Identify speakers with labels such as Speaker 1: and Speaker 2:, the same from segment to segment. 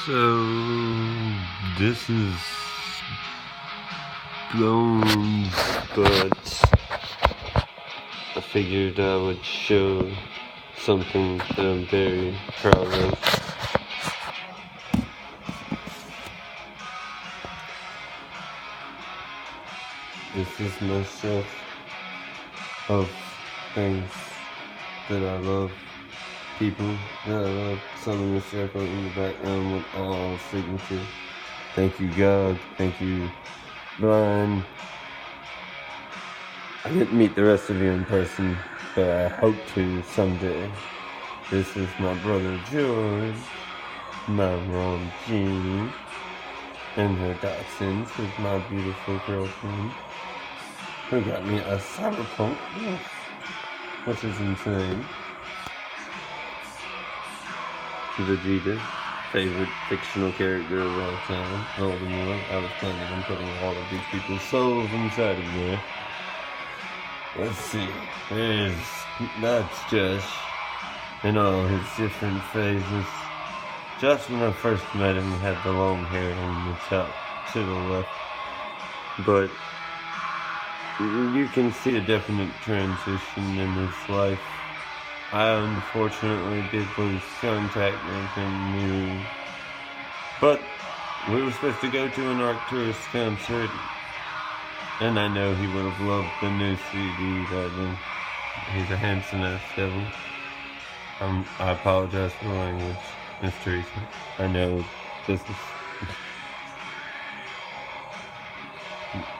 Speaker 1: So, this is Bonez, but I figured I would show something that I'm very proud of. This is my shelf of things that I love, people that I love. Some in the circle in the background with all signature. Thank you, God. Thank you, Brian. I didn't meet the rest of you in person, but I hope to someday. This is my brother George, my mom Jean, and her dachshunds with my beautiful girlfriend, who got me a cyberpunk wolf, which is insane. Vegeta, favorite fictional character of all time. Voldemort. I was planning on putting all of these people's souls inside of there. Let's see. That's Josh in all his different phases. Josh, when I first met him, had the long hair on the top to the left. But you can see a definite transition in his life. I unfortunately did lose contact with him, but we were supposed to go to an Arcturus concert, and I know he would have loved the new CD that he's a handsome ass devil. I apologize for the language, Miss Teresa. I know this is...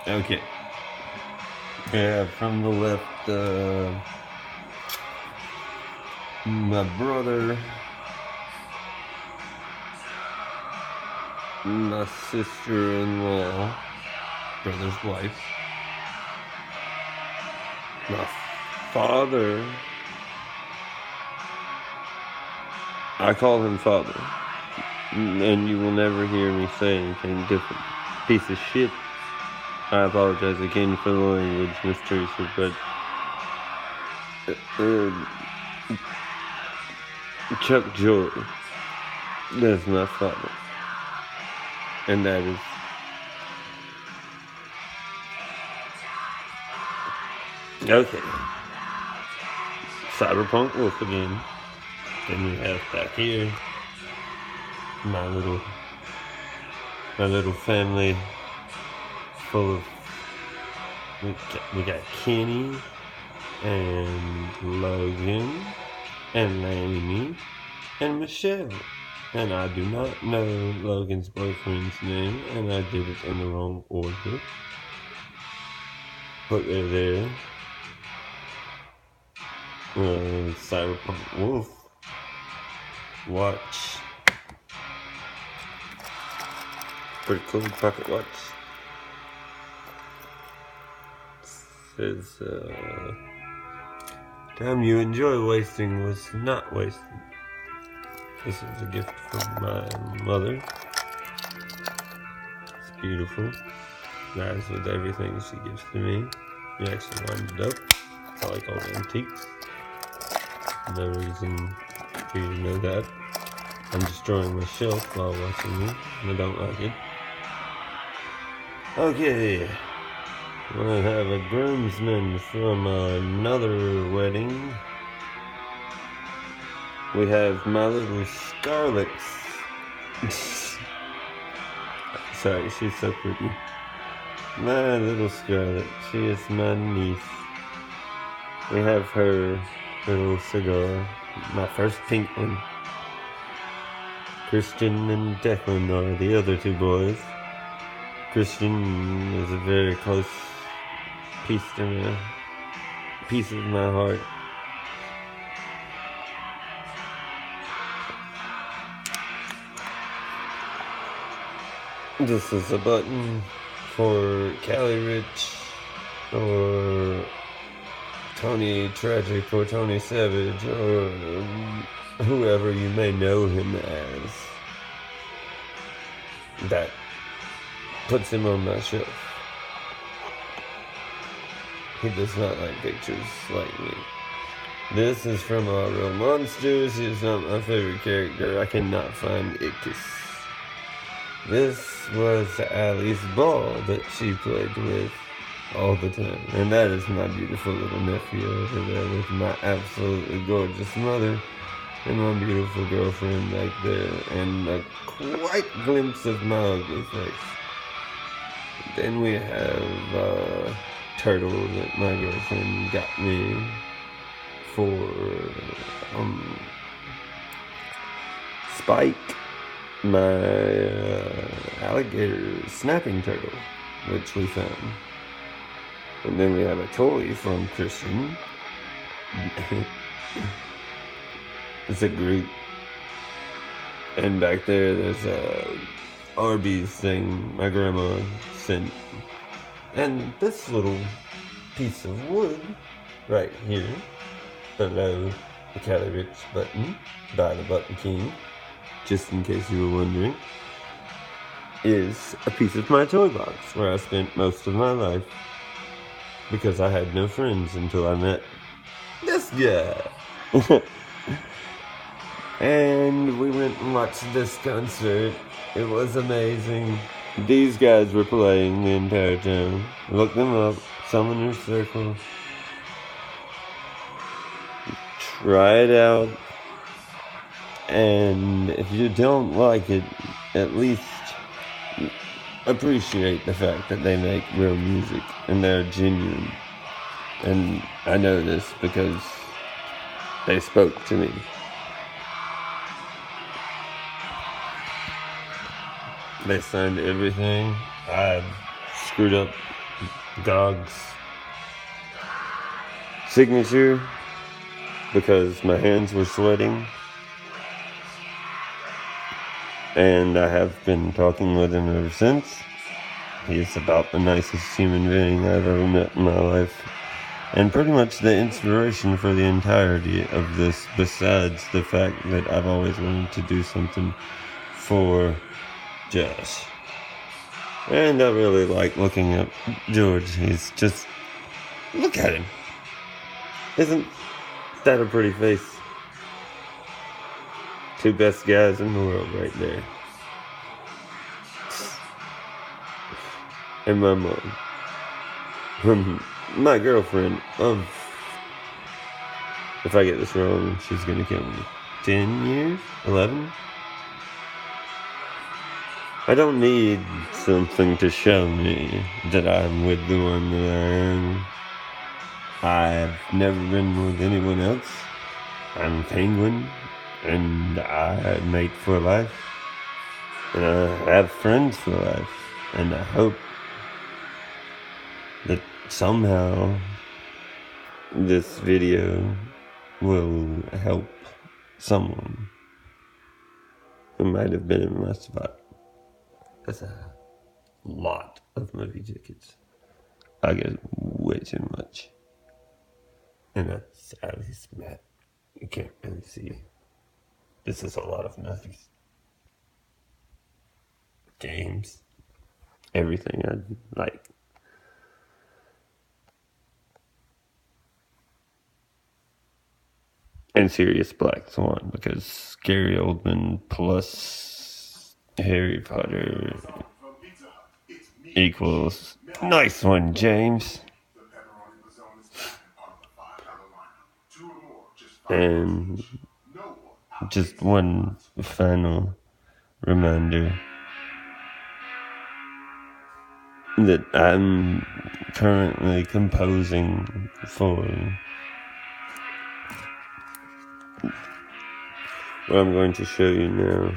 Speaker 1: Okay. Yeah, from the left, my brother, my sister-in-law, brother's wife, my father. I call him father, and you will never hear me say anything different. Piece of shit. I apologize again for the language, Miss Teresa, but Chuck Joy, that's my father, and that is okay. Cyberpunk Wolf again. Then we have back here my little family full of we got Kenny and Logan and Lainey and Michelle, and I do not know Logan's boyfriend's name, and I did it in the wrong order, but they're there. Cyberpunk Wolf watch, pretty cool pocket watch. Says time you enjoy wasting was not wasted. This is a gift from my mother. It's beautiful. Nice with everything she gives to me. We actually wind it up. I like all the antiques. No reason for you to know that. I'm destroying my shelf while watching it, and I don't like it. Okay. I have a groomsman from another wedding. We have my little Scarlet. Sorry, she's so pretty. My little Scarlet. She is my niece. We have her little cigar. My first pink one. Christian and Declan are the other two boys. Christian is a very close piece of my heart. This is a button for Cali Rich or Tony Tragic or Tony Savage or whoever you may know him as. That puts him on my shelf. He does not like pictures like me. This is from Our Real Monsters. He is not my favorite character. I cannot find Ictus. This was Allie's ball that she played with all the time. And that is my beautiful little nephew over there with my absolutely gorgeous mother and my beautiful girlfriend back there, and a quite glimpse of my ugly face. Then we have a turtle that my girlfriend got me for Spike, my alligator snapping turtle, which we found. And then we have a toy from Christian. It's a Groot. And back there's a Arby's thing my grandma sent. And this little piece of wood right here, below the Cali Rich button by the Button King, just in case you were wondering, is a piece of my toy box where I spent most of my life because I had no friends until I met this guy. And we went and watched this concert. It was amazing. These guys were playing the entire time. Look them up. Summoner's Circle. Try it out. And if you don't like it, at least appreciate the fact that they make real music and they're genuine. And I know this because they spoke to me. They signed everything. I screwed up Gog's signature because my hands were sweating. And I have been talking with him ever since. He's about the nicest human being I've ever met in my life. And pretty much the inspiration for the entirety of this, besides the fact that I've always wanted to do something for Josh. And I really like looking at George. He's just, look at him. Isn't that a pretty face? Two best guys in the world right there. And my mom. My girlfriend of, if I get this wrong, she's gonna kill me. 10 years? 11? I don't need something to show me that I'm with the one that I am. I've never been with anyone else. I'm Penguin, and I mate for life. And I have friends for life. And I hope that somehow this video will help someone who might have been in my spot. That's a lot of movie tickets. I get way too much. And that's at least Matt. You can't really see. This is a lot of movies. Games. Everything I like. And Sirius Black Swan, because Gary Oldman plus Harry Potter equals nice one, James. And just one final reminder that I'm currently composing for what I'm going to show you now.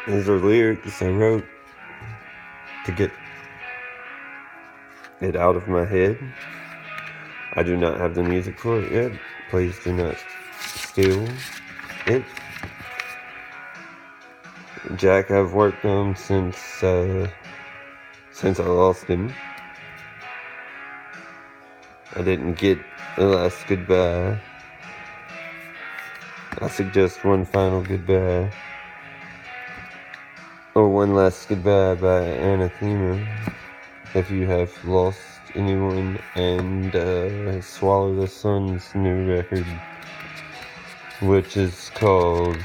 Speaker 1: These are lyrics I wrote to get it out of my head. I do not have the music for it yet. Please do not steal it. Jack I've worked on since I lost him. I didn't get the last goodbye. I suggest one final goodbye. Or one last goodbye by Anathema if you have lost anyone, and Swallow the Sun's new record, which is called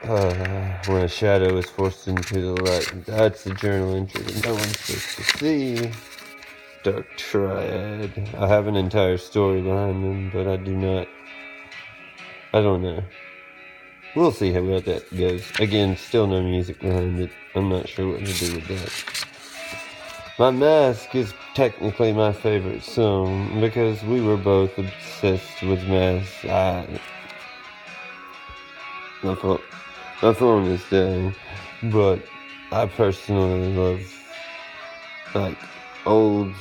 Speaker 1: When a Shadow is Forced into the Light. That's the journal entry that no one's supposed to see. Dark Triad. I have an entire story behind them, but I don't know. We'll see how that goes. Again, still no music behind it. I'm not sure what to do with that. My Mask is technically my favorite song because we were both obsessed with Mask. My phone is dying, but I personally love like old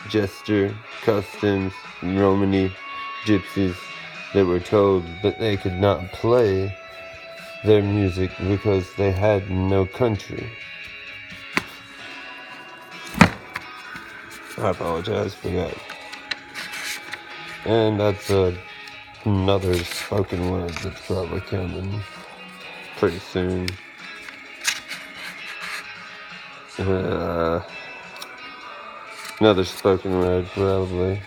Speaker 1: Jester, Customs, Romany, Gypsies that were told that they could not play their music because they had no country. I apologize for that. And that's another spoken word that's probably coming pretty soon. Another spoken word probably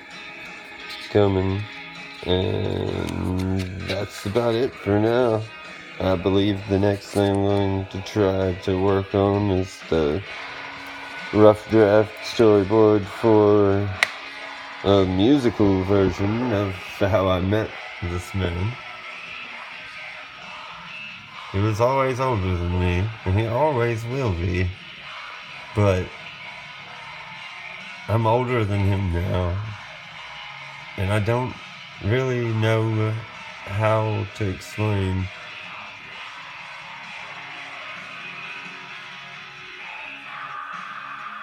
Speaker 1: coming. And that's about it for now. I believe the next thing I'm going to try to work on is the rough draft storyboard for a musical version of How I Met This Man. He was always older than me, and he always will be, but I'm older than him now, and I don't really know how to explain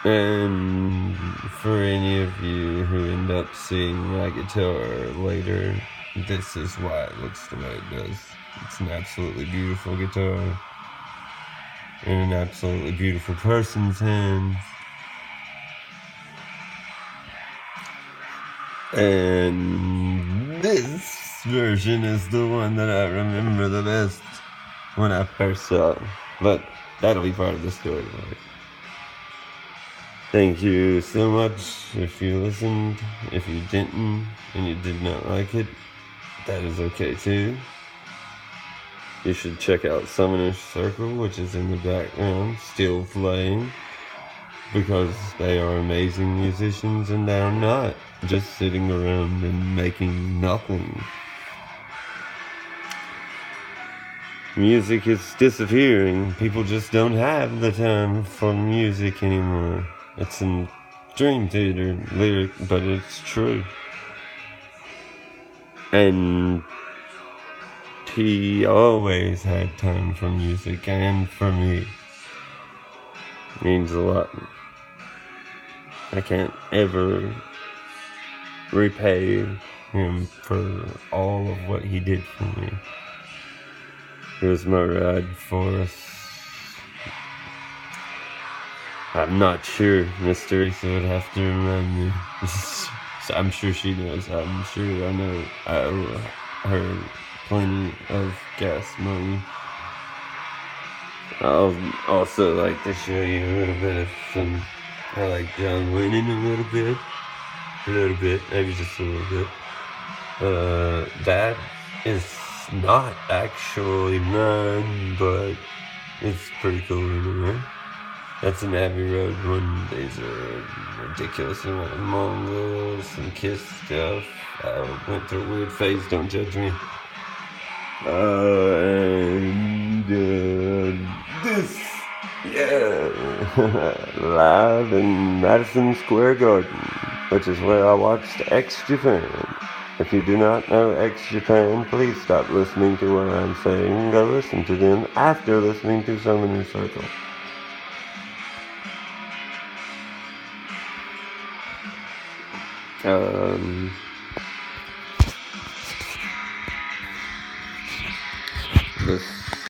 Speaker 1: and for any of you who end up seeing my guitar later, this is why it looks the way it does. It's an absolutely beautiful guitar in an absolutely beautiful person's hands. And this version is the one that I remember the best when I first saw it. But that'll be part of the story. Thank you so much if you listened. If you didn't and you did not like it, that is okay too. You should check out Summoner's Circle, which is in the background, still playing, because they are amazing musicians and they are not just sitting around and making nothing. Music is disappearing. People just don't have the time for music anymore. It's a Dream Theater lyric, but it's true. And he always had time for music, and for me. Means a lot. I can't ever repay him for all of what he did for me. Here's my ride for us. I'm not sure. Miss Teresa would have to remind me. I'm sure she knows. I'm sure I know. I owe her plenty of gas money. I'll also like to show you a little bit of some. I like John Lennon a little bit, maybe just a little bit. That is not actually mine, but it's pretty cool anyway. That's an Abbey Road one. These are ridiculous amount of Mongols and Kiss stuff. I went through a weird phase, don't judge me. And this, live in Madison Square Garden, which is where I watched X Japan. If you do not know X Japan, please stop listening to what I'm saying. Go listen to them after listening to Summoner's Circle. This